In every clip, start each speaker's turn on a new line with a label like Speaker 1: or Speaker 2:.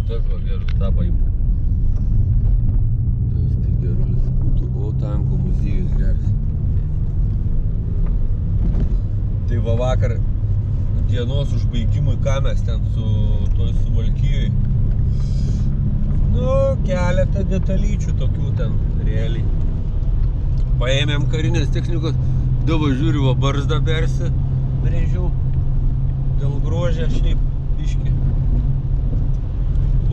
Speaker 1: tas va gerus tapai. Tas tai gerulis būtų, o tankų muziejus geras. Tai va vakar dienos užbaigimui, ką mes ten su toj Suvalkijoj. Nu, keletą detalyčių tokių ten realiai. Paėmėm karinės technikos, davo žiūriu, va barzdą persi, brėžiau, dėl grožę šiaip biški.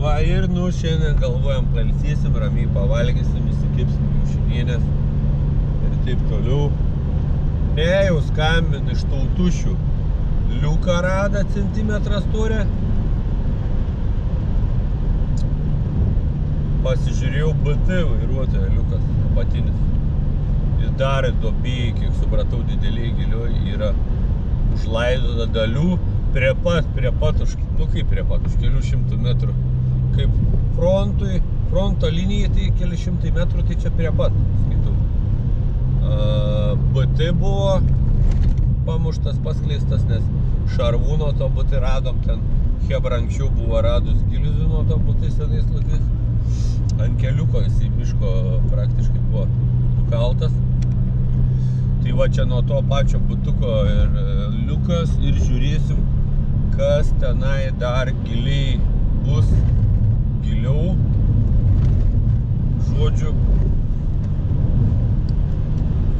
Speaker 1: Va ir nu šiandien galvojam pailsėsim, ramiai pavalgysim, įsikipsim kiaušinienės ir taip toliau. Ne, jau skambin iš Tautušių. Liuką rada centimetrą storę. Pasižiūrėjau BT vairuotoją Liukas apatinis. Jis darė duobėjai, kiek supratau, dideliai gilioj yra užlaidota dalių prie pat, nu kaip prie pat, už kelių šimtų metrų. Kaip fronto linijai, tai keli šimtai metrų, tai čia prie pat, skaitau. BT buvo pamuštas, paskleistas, nes šarvūno to BT radom ten. Hebra anksčiau buvo radus gilizino to BT senais laikais. Ant keliuko jisai miško praktiškai buvo nukaltas. Tai va čia nuo to pačio butuko ir Liukas ir žiūrėsim, kas tenai dar giliai bus, giliau. Žodžiu.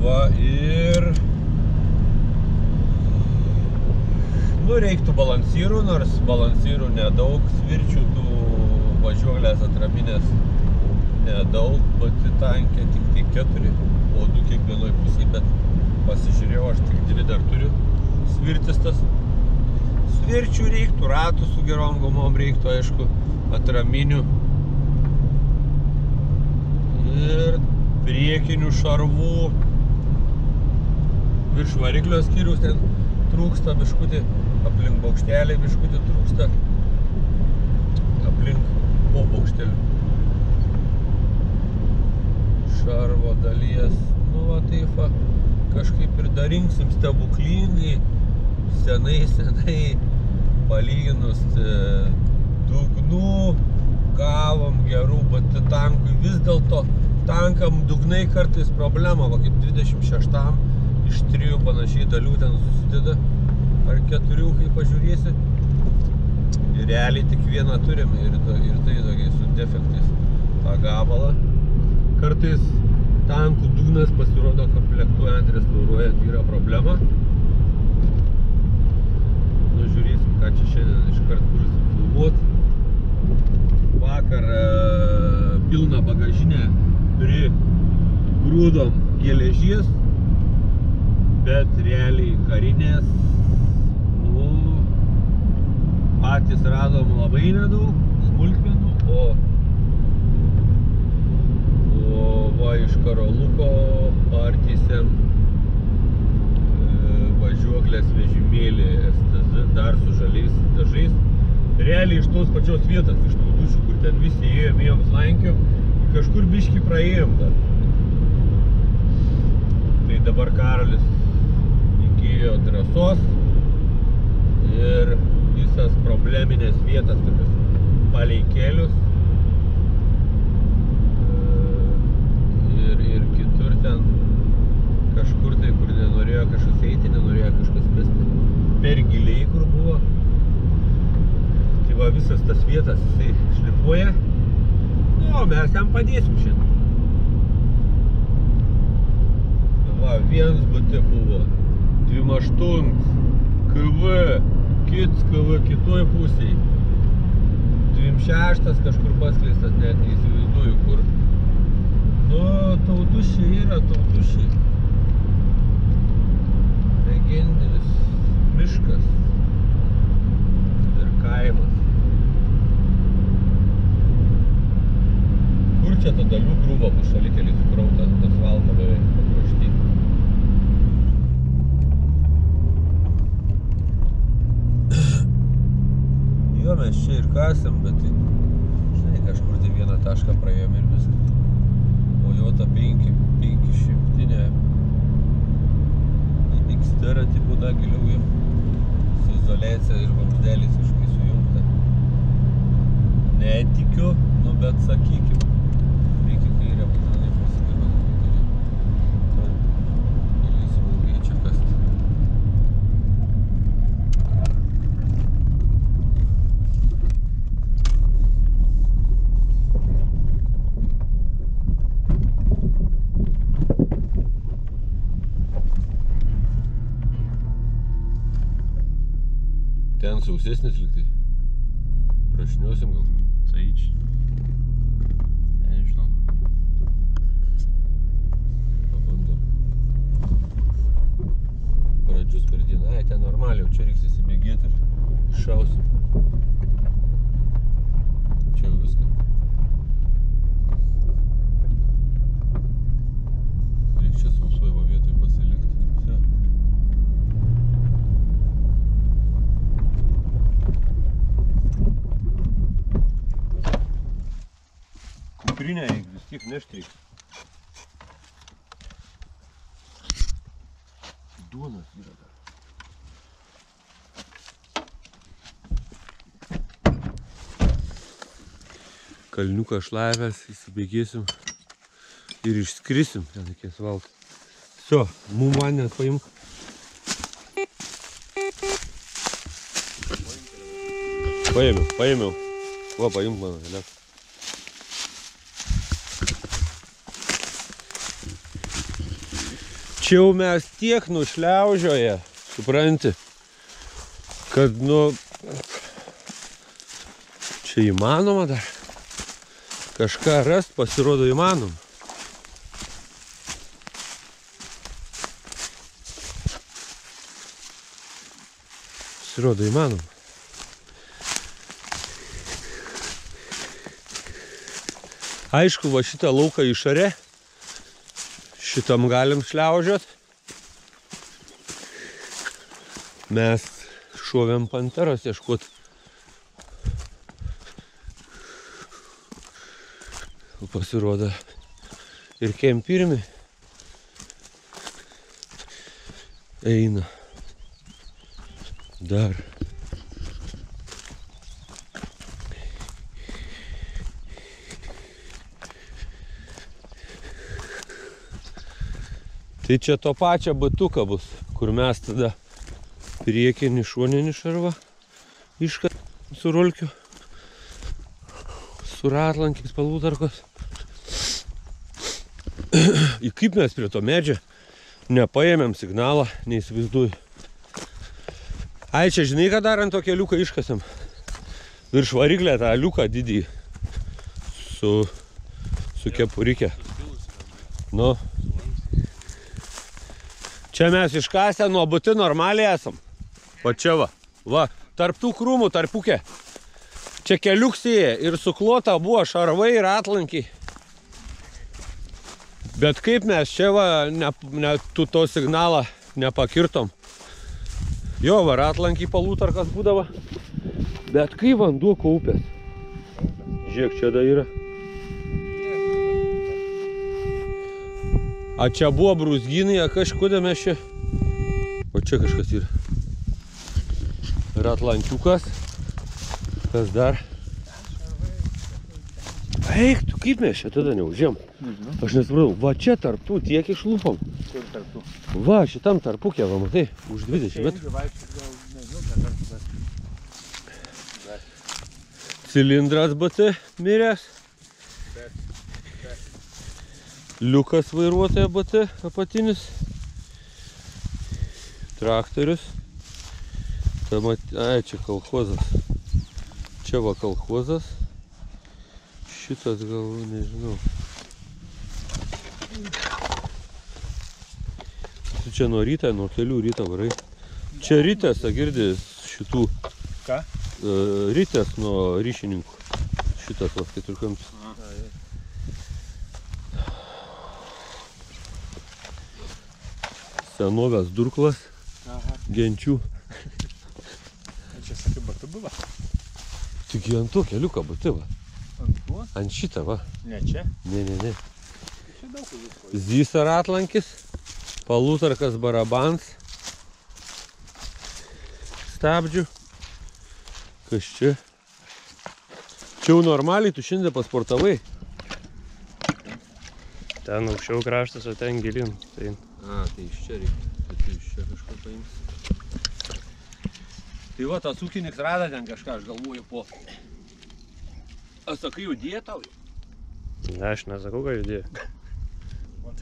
Speaker 1: Va ir nu reiktų balansyrų, nors balansyrų nedaug, svirčių tų važiuoklės atraminės nedaug, pati tankė tik tai 4, o 2 kiekvienoj pusėj, bet pasižiūrėjau, aš tik 2 dar turiu svirtis tas. Svirčių reiktų, ratų su gerom gumom reiktų, aišku, atraminių ir priekinių šarvų. Virš variklio skyriaus ten trūksta biškutį, aplink baukštelį biškutį trūksta, aplink po baukštelių. Šarvo dalies, nu va taip va, kažkaip ir dar rinksim stebuklingai, senai palyginus dugnų, gavom gerų, bet tankui vis dėlto tankam dugnai kartais problema, va kaip 26-am iš 3 panašiai dalių ten susideda, ar 4, kai pažiūrėsi. Ir realiai tik vieną turim ir tai tokiai su defektais tą gabalą. Kartais tankų dugnas pasirodo komplektuojant, restauruojant yra problema. Nu, žiūrėsim, ką čia šiandien iškart kursim filmuot. Vakar pilną bagažinę prigrūdom geležies, bet realiai karinės, nu, patys radom labai nedaug smulkmenų, o va iš Karoluko partysėm važiuoklės vežimėlį STZ dar su žaliais dažais. Realiai iš tos pačios vietos, iš Tautušių, kur ten visi ėjom slankiom, kažkur biškį praėjom dar. Tai dabar Karolis įgijo drąsos ir visas probleminės vietas, tokius palei kelius ir kitur ten kažkur tai, kur nenorėjo kažkas eiti, nenorėjo kažkas mesti per giliai, kur buvo. Tai va visas tas vietas jisai šlifuoja. Nu, mes jam padėsim šiandien. Va, viens BT buvo, 28, KV, kits KV kitoj pusėj, 26 kažkur paskleistas, net neįsivaizduoju kur. Nu, Tautušiai yra Tautušiai. Legendinis miškas ir kaimas. Kur čia ta dalių krūva bus šalikelį sukrauta ant asfalto beveik pakrašty. Jo, mes čia ir kasam, bet tai, žinai, kažkur tai vieną tašką praėjom ir viskas. O jo ta 500 XTR tipo da giliau im su izoliacija ir vamzdeliais kažkai sujungta. Ne netikiu, nu bet sakykim, reikia kairę būtinai pasikėti. Galėsim ilgai čia kasti. Ten sausesnis liktai. Prašiniosim gal.
Speaker 2: Tai čia. Nežinau.
Speaker 1: Pabandom. Pradžius per dieną. Ai, ten normaliai, čia reiks įsibėgėti ir iššausim. Čia jau viską. Reikia čia sausuojo vietoj pasilikti. Visi. Kuprinę vis tiek nešti reikia. Duonas yra dar. Kalniuką šlavęs, įsibėgėsim ir išskrisim. Ten reikės valti. Всё, mum vandenį paimk. Paėmiau. Va, paimk mano, galėk. Čia jau mes tiek nušliaužioje, supranti, kad, nu, čia įmanoma dar. Kažką rast pasirodo įmanoma. Pasirodo įmanoma. Aišku, va šitą lauką išorę. Šitam galim šliaužiot. Mes šovėm panteros ieškot. Pasirodo ir kempirmi eina. Dar. Tai čia to pačio batuką bus, kur mes tada priekinį šoninį šarvą išką su rolkiu, su ratlankiais palūtarkos. Ir kaip mes prie to medžio nepaėmėm signalą, neįsivaizduoju. Ai, čia žinai, ką dar ant to keliuką iškasėm? Virš variklę tą liuką didį su kepurikė. Nu. Čia mes iškasę nuo buti normaliai esam. O čia va. Va, tarp tų krūmų, tarpukė. Čia keliuksėje ir suklota buvo šarvai ir atlankiai. Bet kaip mes čia va, to signalą nepakirtom. Jo, va, atlankiai palūtarkas būdavo. Bet kai vanduo kaupės. Žiūrėk, čia da yra. A čia buvo brūzgynai, a kažkodė mes čia. O čia kažkas yra. Ratlankiukas. Kas dar? Eik, tu kaip mes čia tada neužėm? Aš nesupratau. Va čia tarptų tiek išlūpom.
Speaker 2: Kur tarptų?
Speaker 1: Va, šitam tarpukė, va, matai, už 20 metrų. Cilindras BT miręs. Liukas vairuotoja BT apatinis. Traktorius. Ai, čia kolchozas. Čia va kolchozas. Šitas gal, nežinau. Čia nuo ryto, nuo kelių ryto varai. Čia rytas, girdės šitų.
Speaker 2: Ką?
Speaker 1: Rytas nuo ryšininkų. Šitas va, keturkampis. Senovės durklas. Genčių.
Speaker 2: Čia sakai, batu buvo?
Speaker 1: Tik ant to keliuką batu, va.
Speaker 2: Ant tuo?
Speaker 1: Ant šitą, va.
Speaker 2: Ne čia?
Speaker 1: Ne.
Speaker 2: Čia daug visko.
Speaker 1: Zys ratlankis. Palūtarkas barabans. Stabdžių. Kas čia? Čia jau normaliai, tu šiandien pasportavai?
Speaker 3: Ten aukščiau kraštas, o ten gilin. Tai...
Speaker 1: Tai iš čia reikia. Tai tu iš čia kažką paims. Tai va, tas ūkininkas rada ten kažką, aš galvoju po... Aš sakai, judėjo tau?
Speaker 3: Ne, aš nesakau, ką judėjo.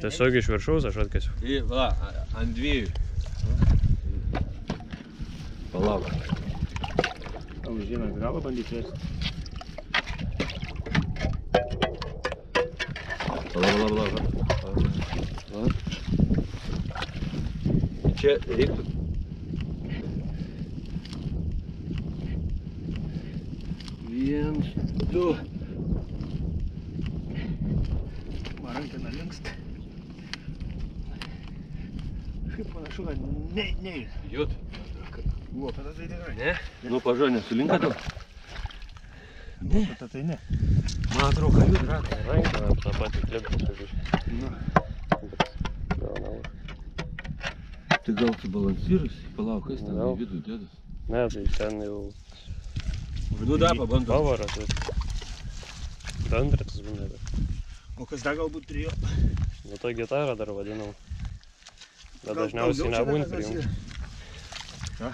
Speaker 3: Tiesiog iš viršaus aš atkasiu.
Speaker 1: Tai va, ant dviejų. Palauk.
Speaker 2: Tau žinant galą bandyti vesti.
Speaker 1: Palauk. Čia reiktų... Viens, du.
Speaker 2: Man rankina linksta. Kaip panašu, kad ne.
Speaker 1: Jut.
Speaker 2: Buvo, tada tai tikrai.
Speaker 1: Ne? Nu, pažiūrė, nesulinka tau?
Speaker 2: Ne. Tada tai ne.
Speaker 1: Man atrodo, kad jut ratą.
Speaker 3: Rankina tą patį klipą sugrįžti.
Speaker 2: Nu.
Speaker 3: Gal nelauž.
Speaker 1: Tai gal tu balansyras? Palauk, kas ten
Speaker 3: Gal.
Speaker 1: į vidų dėdas?
Speaker 3: Ne, tai ten jau...
Speaker 1: Nu da, pabandom.
Speaker 3: Pavaras. Dantratis būna.
Speaker 2: O kas dar galbūt trijų?
Speaker 3: Nu, ta gitara dar vadinau. Bet
Speaker 2: Gal
Speaker 3: dažniausiai
Speaker 2: daugiau čia
Speaker 3: nebūna
Speaker 2: dar kas
Speaker 3: prijungti.
Speaker 2: yra?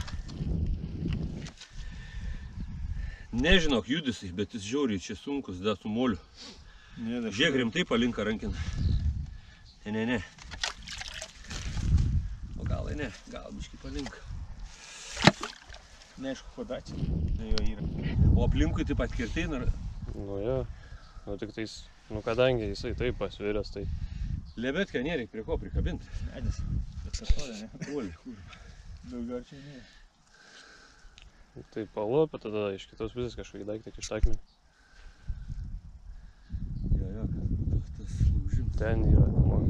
Speaker 1: Nežinok, judesi, bet jis žiauriai čia sunkus, da, su moliu.
Speaker 2: Ne, da.
Speaker 1: Žiūrėk, rimtai palinka rankiną. Ne. O gal ne, gal biškį palinka.
Speaker 2: Neaišku, ko dačia. Tai jo yra.
Speaker 1: O aplinkui taip pat kirtai,
Speaker 3: Nu, jo. Nu, tik tais, nu, kadangi jisai taip pasviręs, tai...
Speaker 1: lebetkę nereik prie ko prikabinti.
Speaker 2: Medis. Bet atrodė, ne?
Speaker 1: Oi, kur.
Speaker 2: Daugiau čia ne.
Speaker 3: Tai palopė tada iš kitos pusės kažkokį daiktą kištaknį.
Speaker 1: Jo, tas laužimas.
Speaker 3: Ten yra, man.